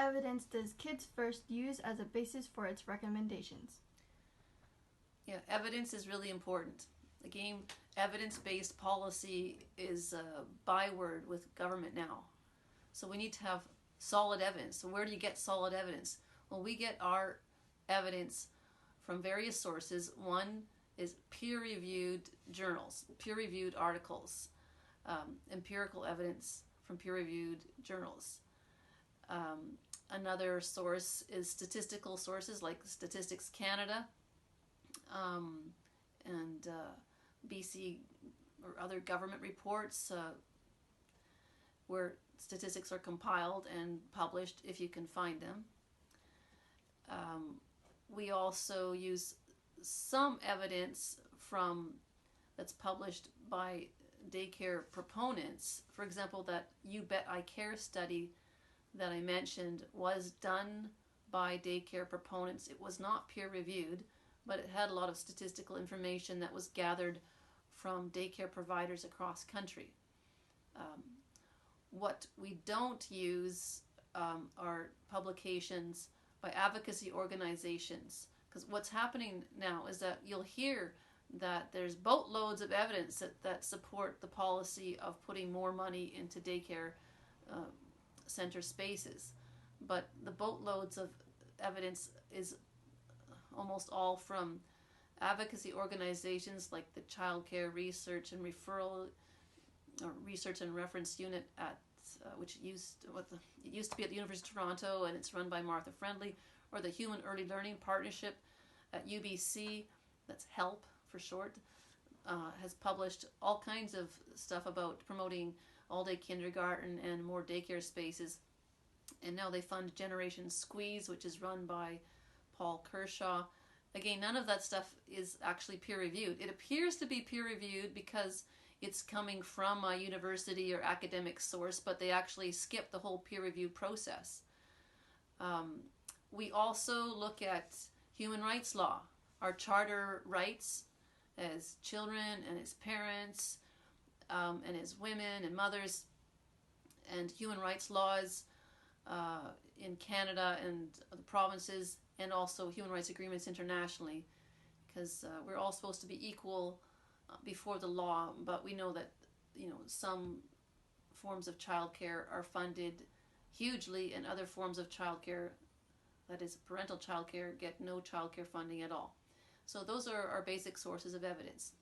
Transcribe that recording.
evidence does Kids First use as a basis for its recommendations? Yeah, evidence is really important. Again, evidence-based policy is a byword with government now. So we need to have solid evidence. So where do you get solid evidence? Well, we get our evidence from various sources. One is peer-reviewed journals, peer-reviewed articles, empirical evidence from peer-reviewed journals. Another source is statistical sources like Statistics Canada and BC or other government reports where statistics are compiled and published if you can find them. We also use some evidence that's published by daycare proponents. For example, that You Bet I Care study that I mentioned was done by daycare proponents. It was not peer-reviewed, but it had a lot of statistical information that was gathered from daycare providers across country. What we don't use are publications by advocacy organizations, because what's happening now is that you'll hear that there's boatloads of evidence that support the policy of putting more money into daycare center spaces, but the boatloads of evidence is almost all from advocacy organizations like the Child Care Research and Referral or Research and Reference Unit at which it used to be at the University of Toronto, and it's run by Martha Friendly, or the Human Early Learning Partnership at UBC, that's HELP for short, has published all kinds of stuff about promoting all-day kindergarten and more daycare spaces. And now they fund Generation Squeeze, which is run by Paul Kershaw. Again, none of that stuff is actually peer-reviewed. It appears to be peer-reviewed because it's coming from a university or academic source, but they actually skip the whole peer-review process. We also look at human rights law, our charter rights as children and as parents and as women and mothers, and human rights laws in Canada and the provinces, and also human rights agreements internationally, because we're all supposed to be equal before the law, but we know that some forms of childcare are funded hugely, and other forms of childcare, that is parental childcare, get no childcare funding at all. So those are our basic sources of evidence.